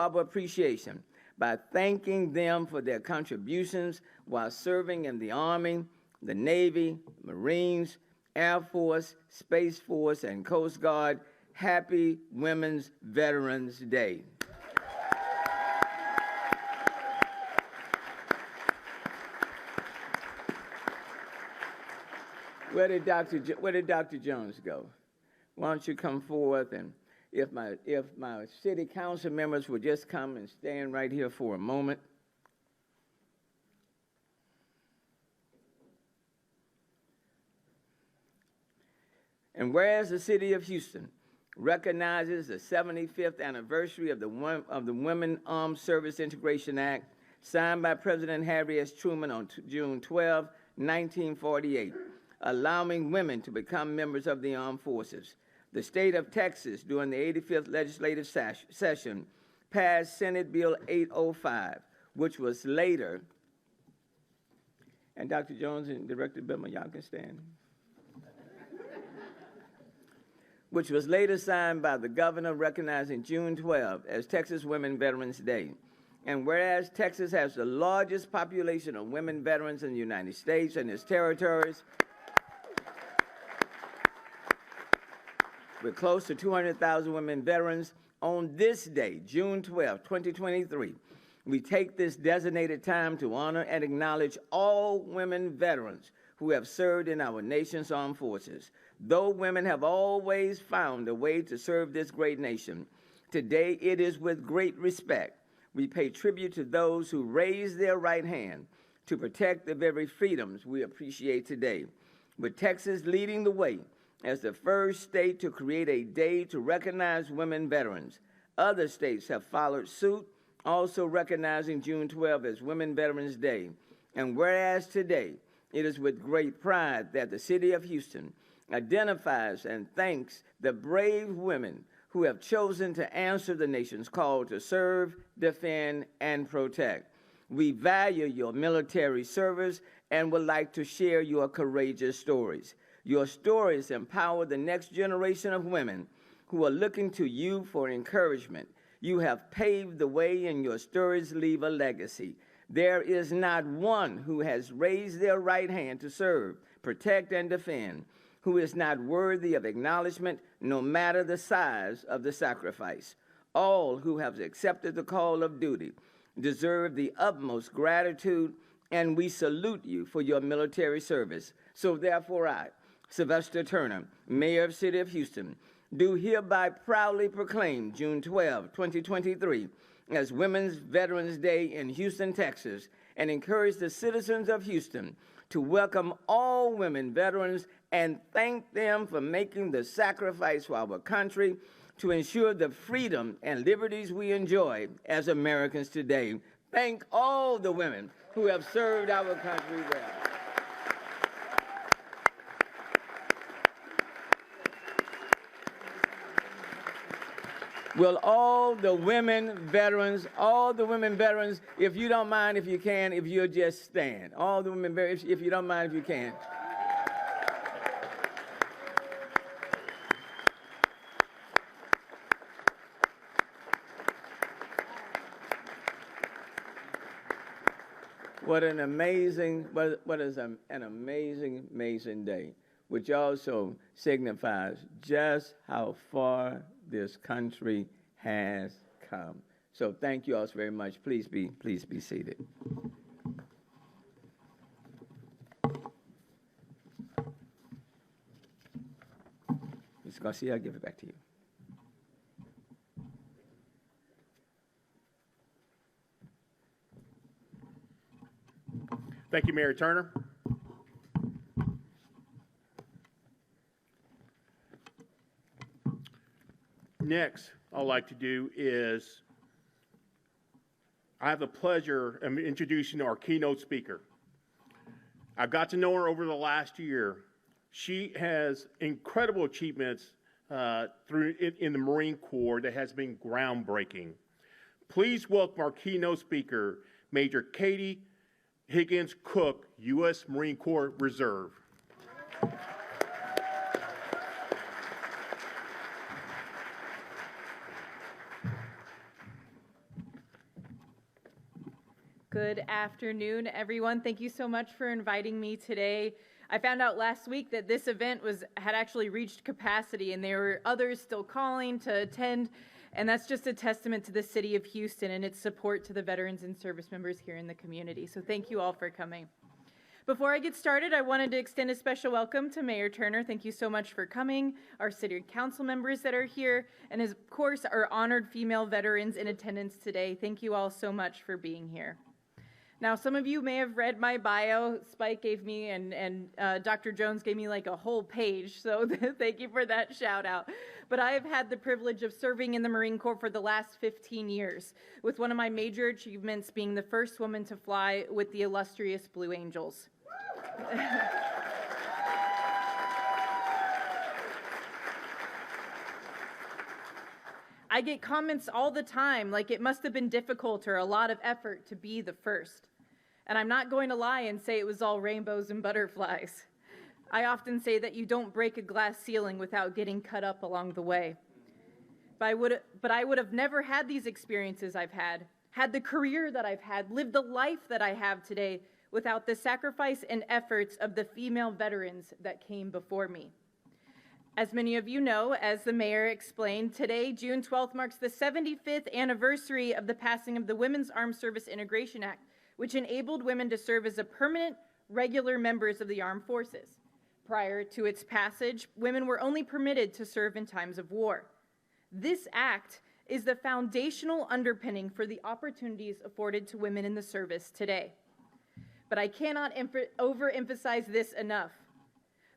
of appreciation by thanking them for their contributions while serving in the Army, the Navy, Marines, Air Force, Space Force, and Coast Guard. Happy Women's Veterans Day. Where did Dr. Jones go? Why don't you come forth, and if my city council members would just come and stand right here for a moment. And whereas the city of Houston recognizes the 75th anniversary of the Women Armed Service Integration Act, signed by President Harry S. Truman on June 12, 1948, allowing women to become members of the armed forces. The state of Texas, during the 85th legislative session, passed Senate Bill 805, which was later, and Dr. Jones and Director Bidman, y'all can stand, which was later signed by the governor, recognizing June 12 as Texas Women Veterans Day. And whereas Texas has the largest population of women veterans in the United States and its territories, with close to 200,000 women veterans, on this day, June 12, 2023, we take this designated time to honor and acknowledge all women veterans who have served in our nation's armed forces. Though women have always found a way to serve this great nation, today it is with great respect we pay tribute to those who raised their right hand to protect the very freedoms we appreciate today. With Texas leading the way as the first state to create a day to recognize women veterans, other states have followed suit, also recognizing June 12 as Women Veterans Day. And whereas today it is with great pride that the city of Houston identifies and thanks the brave women who have chosen to answer the nation's call to serve, defend, and protect. We value your military service and would like to share your courageous stories. Your stories empower the next generation of women who are looking to you for encouragement. You have paved the way, and your stories leave a legacy. There is not one who has raised their right hand to serve, protect, and defend who is not worthy of acknowledgement, no matter the size of the sacrifice. All who have accepted the call of duty deserve the utmost gratitude, and we salute you for your military service. So therefore I, Sylvester Turner, Mayor of the City of Houston, do hereby proudly proclaim June 12, 2023 as Women's Veterans Day in Houston, Texas, and encourage the citizens of Houston to welcome all women veterans and thank them for making the sacrifice for our country to ensure the freedom and liberties we enjoy as Americans today. Thank all the women who have served our country well. Will all the women veterans, if you don't mind, if you can, if you'll just stand. All the women veterans, if you don't mind, if you can. What an amazing, what is an amazing, amazing day, which also signifies just how far this country has come. So thank you all very much. Please be seated. Ms. Garcia, I'll give it back to you. Thank you, Mayor Turner. Next, I'd like to do is I have the pleasure of introducing our keynote speaker. I've got to know her over the last year. She has incredible achievements in the Marine Corps that has been groundbreaking. Please welcome our keynote speaker, Major Katie Higgins Cook, U.S. Marine Corps Reserve. Good afternoon, everyone. Thank you so much for inviting me today. I found out last week that this event had actually reached capacity, and there were others still calling to attend, and that's just a testament to the city of Houston and its support to the veterans and service members here in the community. So thank you all for coming. Before I get started, I wanted to extend a special welcome to Mayor Turner. Thank you so much for coming, our city council members that are here, and of course, our honored female veterans in attendance today. Thank you all so much for being here. Now, some of you may have read my bio. Spike gave me and Dr. Jones gave me like a whole page, so thank you for that shout out. But I have had the privilege of serving in the Marine Corps for the last 15 years, with one of my major achievements being the first woman to fly with the illustrious Blue Angels. I get comments all the time like it must have been difficult or a lot of effort to be the first. And I'm not going to lie and say it was all rainbows and butterflies. I often say that you don't break a glass ceiling without getting cut up along the way. But I would have never had these experiences I've had the career that I've had, lived the life that I have today without the sacrifice and efforts of the female veterans that came before me. As many of you know, as the mayor explained, today, June 12th, marks the 75th anniversary of the passing of the Women's Armed Service Integration Act, which enabled women to serve as a permanent, regular members of the armed forces. Prior to its passage, women were only permitted to serve in times of war. This act is the foundational underpinning for the opportunities afforded to women in the service today. But I cannot overemphasize this enough.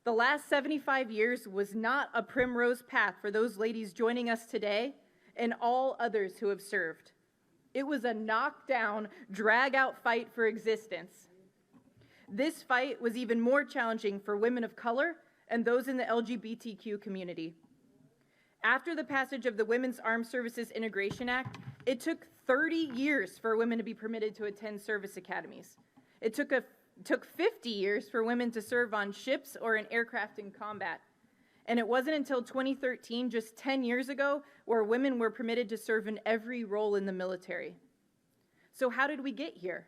The last 75 years was not a primrose path for those ladies joining us today and all others who have served. It was a knockdown, drag-out fight for existence. This fight was even more challenging for women of color and those in the LGBTQ community. After the passage of the Women's Armed Services Integration Act, it took 30 years for women to be permitted to attend service academies. It took 50 years for women to serve on ships or in aircraft in combat. And it wasn't until 2013, just 10 years ago, where women were permitted to serve in every role in the military. So how did we get here?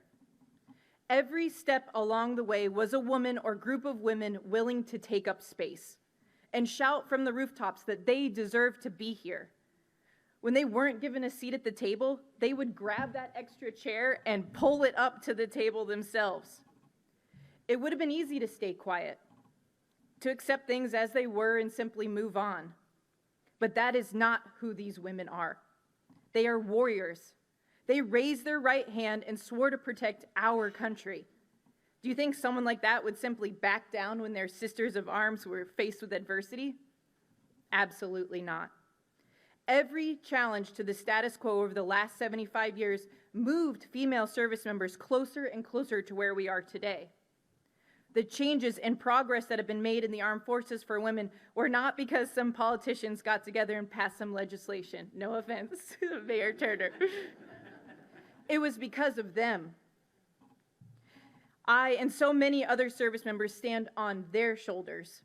Every step along the way was a woman or group of women willing to take up space and shout from the rooftops that they deserve to be here. When they weren't given a seat at the table, they would grab that extra chair and pull it up to the table themselves. It would have been easy to stay quiet, to accept things as they were and simply move on. But that is not who these women are. They are warriors. They raised their right hand and swore to protect our country. Do you think someone like that would simply back down when their sisters of arms were faced with adversity? Absolutely not. Every challenge to the status quo over the last 75 years moved female service members closer and closer to where we are today. The changes and progress that have been made in the armed forces for women were not because some politicians got together and passed some legislation. No offense, Mayor Turner. It was because of them. I and so many other service members stand on their shoulders.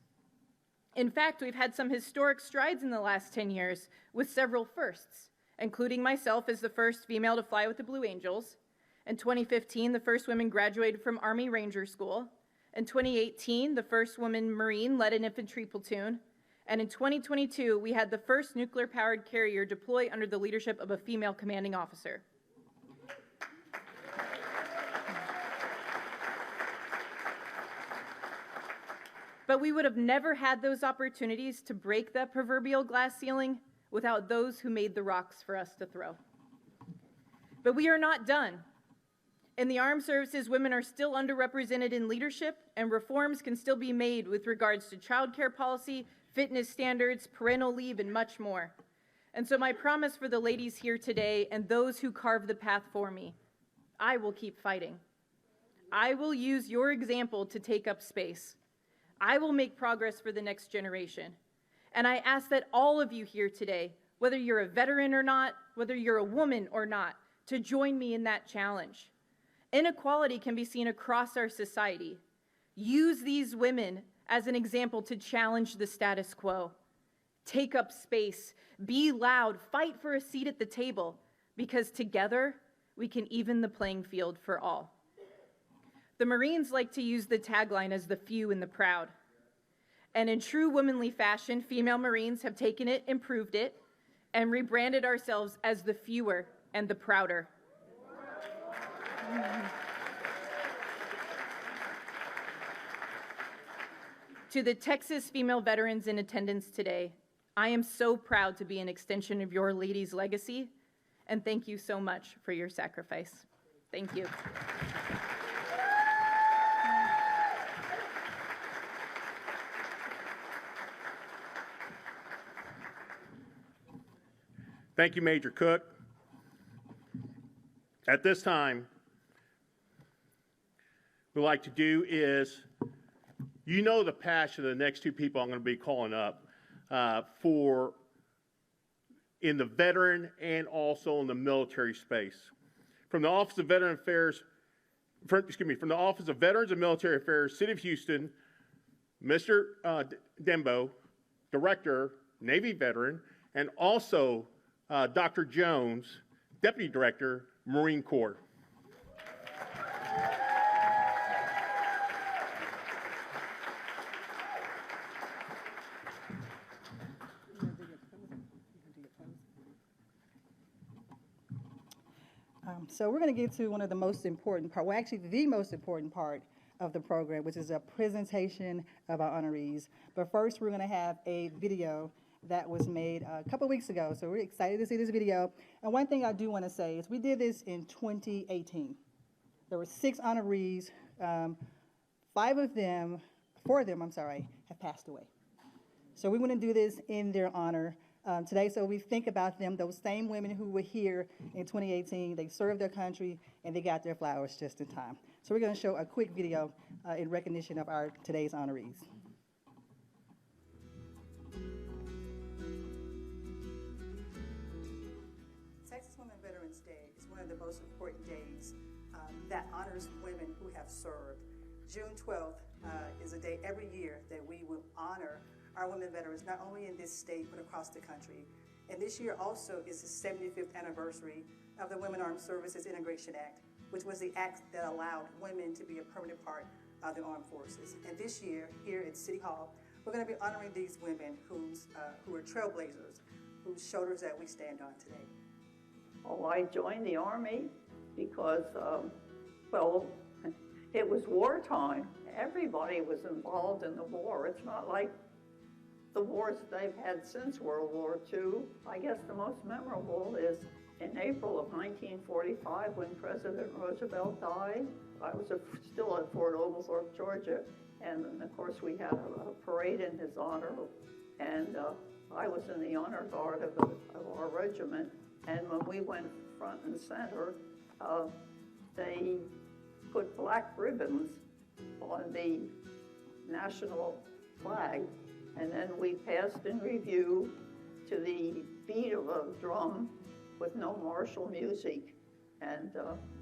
In fact, we've had some historic strides in the last 10 years with several firsts, including myself as the first female to fly with the Blue Angels. In 2015, the first woman graduated from Army Ranger School. In 2018, the first woman Marine led an infantry platoon. And in 2022, we had the first nuclear-powered carrier deploy under the leadership of a female commanding officer. But we would have never had those opportunities to break that proverbial glass ceiling without those who made the rocks for us to throw. But we are not done. In the armed services, women are still underrepresented in leadership, and reforms can still be made with regards to childcare policy, fitness standards, parental leave, and much more. And so my promise for the ladies here today and those who carve the path for me, I will keep fighting. I will use your example to take up space. I will make progress for the next generation. And I ask that all of you here today, whether you're a veteran or not, whether you're a woman or not, to join me in that challenge. Inequality can be seen across our society. Use these women as an example to challenge the status quo. Take up space, be loud, fight for a seat at the table, because together we can even the playing field for all. The Marines like to use the tagline as the few and the proud. And in true womanly fashion, female Marines have taken it, improved it, and rebranded ourselves as the fewer and the prouder. To the Texas female veterans in attendance today, I am so proud to be an extension of your ladies' legacy, and thank you so much for your sacrifice. Thank you. Thank you, Major Cook. At this time, what we'd like to do is, you know the passion of the next two people I'm going to be calling up for in the veteran and also in the military space. From the Office of Veteran Affairs, from the Office of Veterans and Military Affairs, City of Houston, Mr. Dembo, Director, Navy Veteran, and also Dr. Jones, Deputy Director, Marine Corps. So we're going to get to one of the most important part, well, actually the most important part of the program, which is a presentation of our honorees. But first, we're going to have a video that was made a couple weeks ago. So we're excited to see this video. And one thing I do want to say is we did this in 2018. There were 6 honorees. 4 of them, have passed away. So we want to do this in their honor today. So we think about them, those same women who were here in 2018. They served their country, and they got their flowers just in time. So we're going to show a quick video in recognition of our today's honorees. Texas Women Veterans Day is one of the most important days that honors women who have served. June 12th is a day every year that we will honor our women veterans, not only in this state, but across the country. And this year also is the 75th anniversary of the Women Armed Services Integration Act, which was the act that allowed women to be a permanent part of the armed forces. And this year, here at City Hall, we're going to be honoring these women who are trailblazers, whose shoulders that we stand on today. Oh, I joined the Army because, well, it was wartime. Everybody was involved in the war. It's not like the wars they've had since World War II. I guess the most memorable is in April of 1945 when President Roosevelt died. I was still at Fort Oglethorpe, Georgia, and of course we had a parade in his honor, and I was in the honor guard of our regiment, and when we went front and center, they put black ribbons on the national flag, and then we passed in review to the beat of a drum with no martial music, and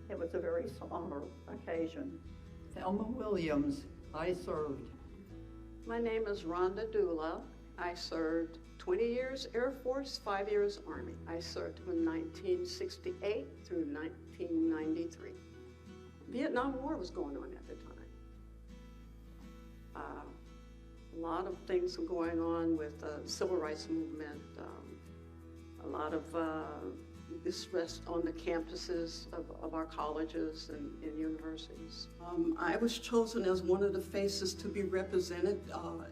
it was a very somber occasion. Thelma Williams, I served. My name is Rhonda Dula. I served 20 years Air Force, 5 years Army. I served from 1968 through 1993. Vietnam War was going on at the time. A lot of things were going on with the civil rights movement, a lot of distress on the campuses of our colleges and universities. I was chosen as one of the faces to be represented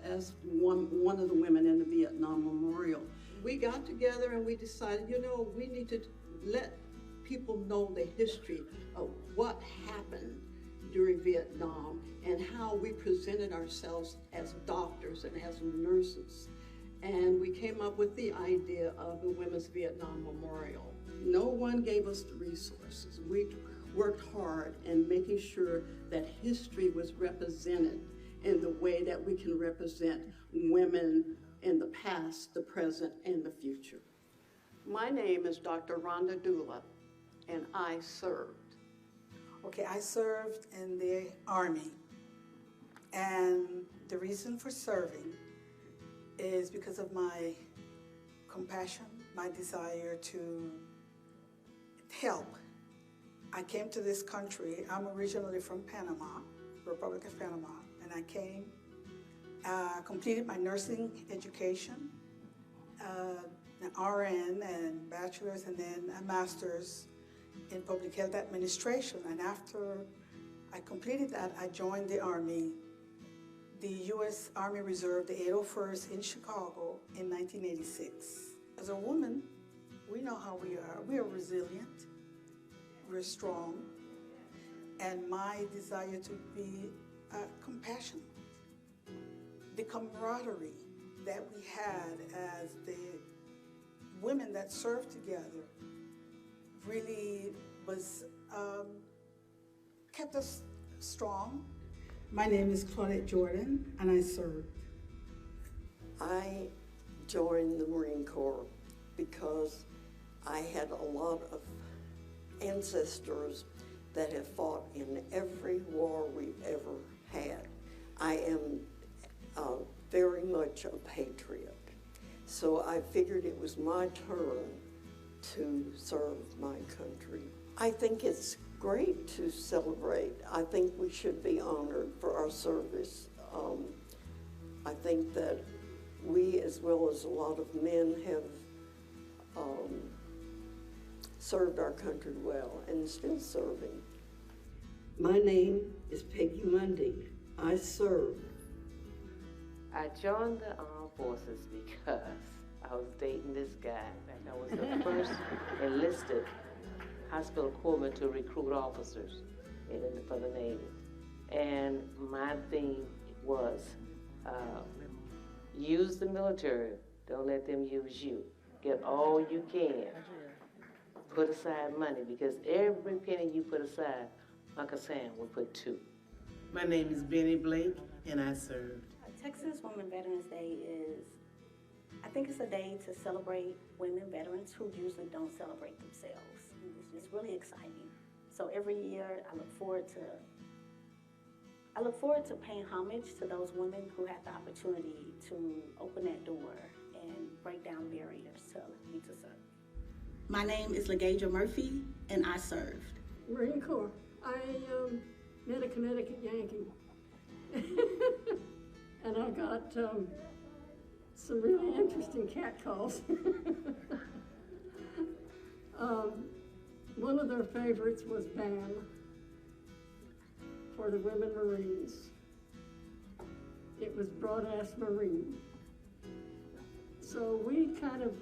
as one of the women in the Vietnam Memorial. We got together and we decided, you know, we need to let people know the history of what happened during Vietnam and how we presented ourselves as doctors and as nurses. And we came up with the idea of the Women's Vietnam Memorial. No one gave us the resources. We worked hard in making sure that history was represented in the way that we can represent women in the past, the present, and the future. My name is Dr. Rhonda Dula, and I served. Okay, I served in the Army, and the reason for serving is because of my compassion, my desire to help I came to this country. I'm originally from Panama, Republic of Panama, and I came, completed my nursing education, an RN and bachelor's, and then a master's in public health administration. And after I completed that, I joined the Army, the U.S. Army Reserve, the 801st in Chicago in 1986. As a woman, we know how we are. We are resilient, we're strong, and my desire to be compassionate. The camaraderie that we had as the women that served together really was, kept us strong. My name is Claudette Jordan, and I served. I joined the Marine Corps because I had a lot of ancestors that have fought in every war we've ever had. I am very much a patriot. So I figured it was my turn to serve my country. I think it's great to celebrate. I think we should be honored for our service. I think that we, as well as a lot of men, have served our country well and still serving. My name is Peggy Mundy. I served. I joined the armed forces because I was dating this guy. In fact, I was the first enlisted hospital corpsman to recruit officers for the Navy. And my theme was use the military, don't let them use you. Get all you can. Put aside money, because every penny you put aside, Uncle Sam will put two. My name is Benny Blake, and I served. Texas Women Veterans Day is, I think it's a day to celebrate women veterans who usually don't celebrate themselves. It's just really exciting. So every year I look forward to paying homage to those women who had the opportunity to open that door and break down barriers to me to serve. My name is LaGaja Murphy, and I served. Marine Corps. I met a Connecticut Yankee. And I got some really interesting cat calls. One of their favorites was BAM for the women Marines. It was Broad-Ass Marine. So we kind of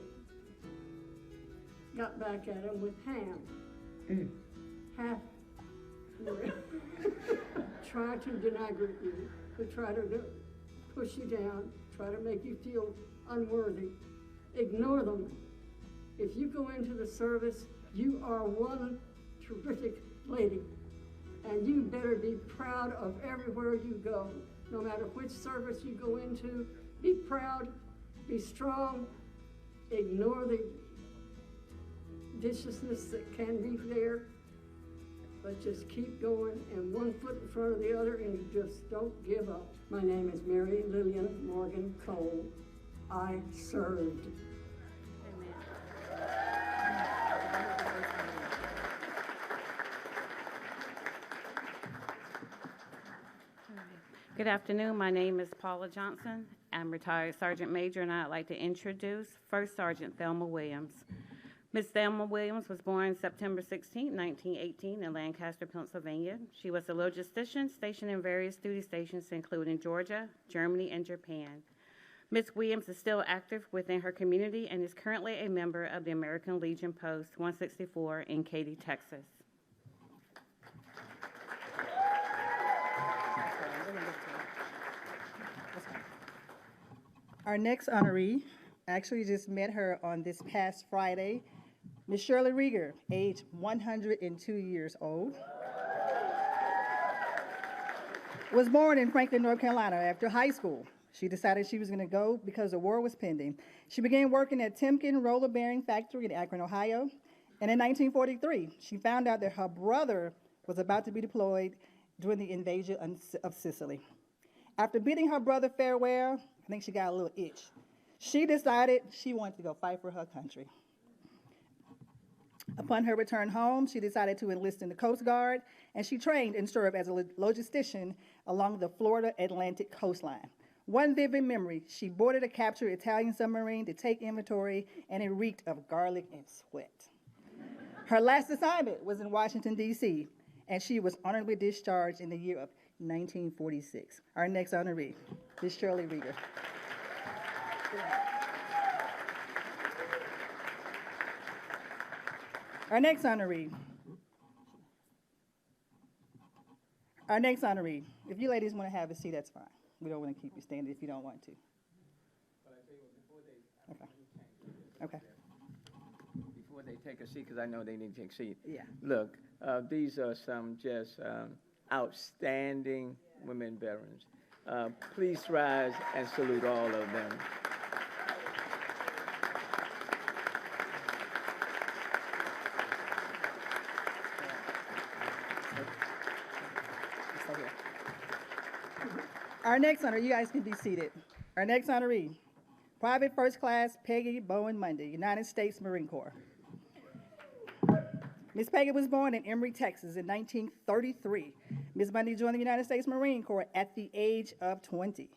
got back at him with Ham. Half try to denigrate you, to try to push you down, try to make you feel unworthy. Ignore them. If you go into the service, you are one terrific lady, and you better be proud of everywhere you go. No matter which service you go into, be proud, be strong, ignore the viciousness that can be there, but just keep going, and one foot in front of the other, and you just don't give up. My name is Mary Lillian Morgan Cole. I served. Good afternoon. My name is Paula Johnson. I'm retired Sergeant Major, and I'd like to introduce First Sergeant Thelma Williams. Ms. Thelma Williams was born September 16, 1918 in Lancaster, Pennsylvania. She was a logistician stationed in various duty stations, including Georgia, Germany, and Japan. Ms. Williams is still active within her community and is currently a member of the American Legion Post 164 in Katy, Texas. Our next honoree, actually just met her on this past Friday, Ms. Shirley Rieger, age 102 years old. Was born in Franklin, North Carolina. After high school, she decided she was going to go because the war was pending. She began working at Timken Roller Bearing Factory in Akron, Ohio. And in 1943, she found out that her brother was about to be deployed during the invasion of Sicily. After bidding her brother farewell, I think she got a little itch. She decided she wanted to go fight for her country. Upon her return home, she decided to enlist in the Coast Guard, and she trained and served as a logistician along the Florida Atlantic coastline. One vivid memory, she boarded a captured Italian submarine to take inventory, and it reeked of garlic and sweat. Her last assignment was in Washington, D.C., and she was honorably discharged in the year of 1946. Our next honoree is Shirley Rieger. Our next honoree. If you ladies want to have a seat, that's fine. We don't want to keep you standing if you don't want to. Okay. Before they take a seat, because I know they need to take a seat. Yeah. Look, these are some just outstanding women veterans. Please rise and salute all of them. Our next honoree, you guys can be seated. Our next honoree, Private First Class Peggy Bowen Mundy, United States Marine Corps. Miss Peggy was born in Emory, Texas in 1933. Ms. Mundy joined the United States Marine Corps at the age of 20.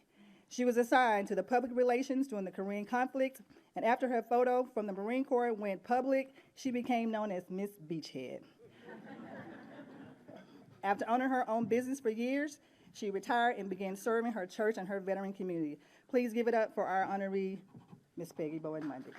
She was assigned to the public relations during the Korean conflict, and after her photo from the Marine Corps went public, she became known as Miss Beachhead. After owning her own business for years, she retired and began serving her church and her veteran community. Please give it up for our honoree, Miss Peggy Bowen Mundy.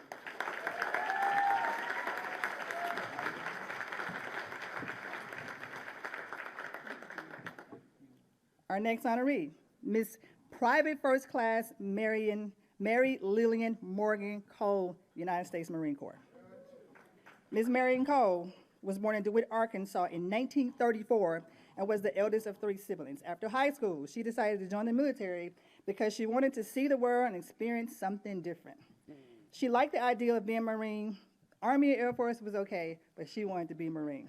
Our next honoree, Miss Private First Class Mary Lillian Morgan Cole, United States Marine Corps. Ms. Marion Cole was born in DeWitt, Arkansas in 1934 and was the eldest of 3 siblings. After high school, she decided to join the military because she wanted to see the world and experience something different. She liked the idea of being Marine. Army and Air Force was okay, but she wanted to be Marine.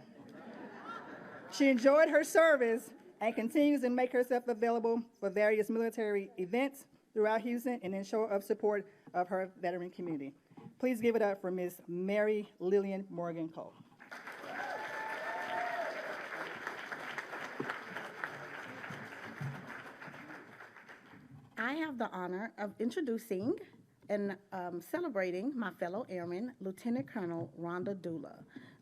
She enjoyed her service and continues to make herself available for various military events throughout Houston and in show of support of her veteran community. Please give it up for Ms. Mary Lillian Morgan Cole. I have the honor of introducing and celebrating my fellow airman, Lieutenant Colonel Rhonda Dula.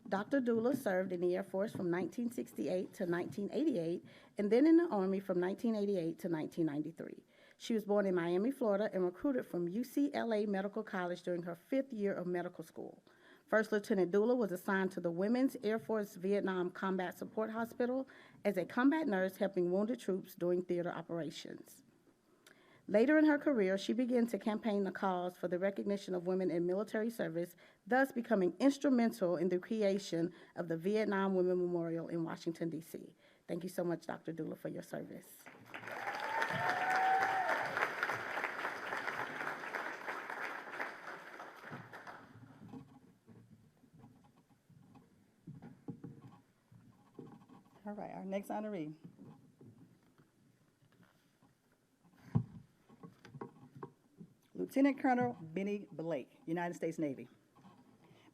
Dr. Dula served in the Air Force from 1968 to 1988, and then in the Army from 1988 to 1993. She was born in Miami, Florida, and recruited from UCLA Medical College during her 5th year of medical school. First Lieutenant Dula was assigned to the Women's Air Force Vietnam Combat Support Hospital as a combat nurse helping wounded troops during theater operations. Later in her career, she began to campaign the cause for the recognition of women in military service, thus becoming instrumental in the creation of the Vietnam Women Memorial in Washington, D.C. Thank you so much, Dr. Dula, for your service. All right, our next honoree. Lieutenant Colonel Benny Blake, United States Navy.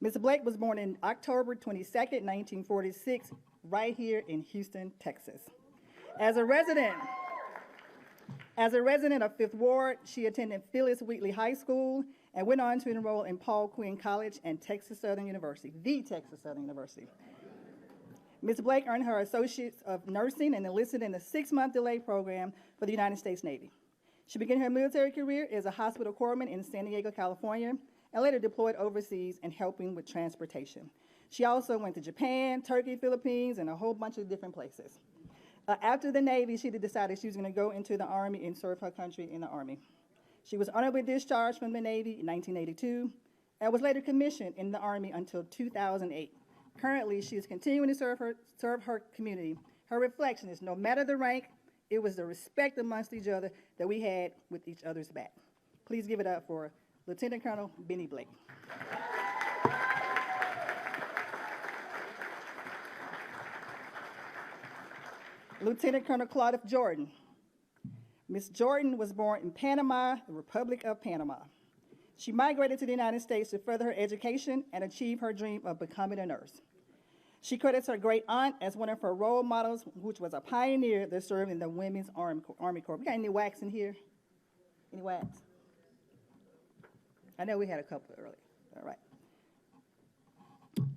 Ms. Blake was born on October 22nd, 1946, right here in Houston, Texas. As a resident of Fifth Ward, she attended Phyllis Wheatley High School and went on to enroll in Paul Quinn College and Texas Southern University, the Texas Southern University. Ms. Blake earned her Associates of Nursing and enlisted in the 6-month delay program for the United States Navy. She began her military career as a hospital corpsman in San Diego, California, and later deployed overseas and helping with transportation. She also went to Japan, Turkey, Philippines, and a whole bunch of different places. After the Navy, she decided she was going to go into the Army and serve her country in the Army. She was honorably discharged from the Navy in 1982 and was later commissioned in the Army until 2008. Currently, she is continuing to serve her community. Her reflection is no matter the rank, it was the respect amongst each other that we had with each other's back. Please give it up for Lieutenant Colonel Benny Blake. Lieutenant Colonel Claudette Jordan. Miss Jordan was born in Panama, the Republic of Panama. She migrated to the United States to further her education and achieve her dream of becoming a nurse. She credits her great aunt as one of her role models, which was a pioneer that served in the Women's Army Corps. We got any wax in here? Any wax? I know we had a couple earlier. All right.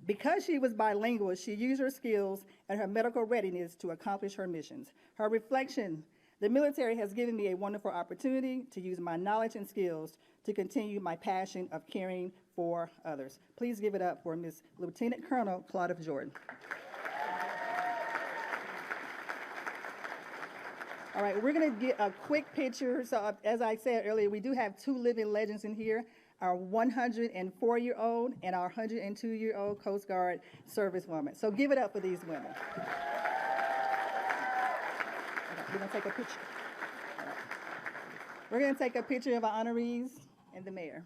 Because she was bilingual, she used her skills and her medical readiness to accomplish her missions. Her reflection, the military has given me a wonderful opportunity to use my knowledge and skills to continue my passion of caring for others. Please give it up for Ms. Lieutenant Colonel Claudia Jordan. All right, we're gonna get a quick picture. So as I said earlier, we do have two living legends in here, our 104-year-old and our 102-year-old Coast Guard servicewoman. So give it up for these women. Okay, we're gonna take a picture. All right. We're gonna take a picture of our honorees and the mayor.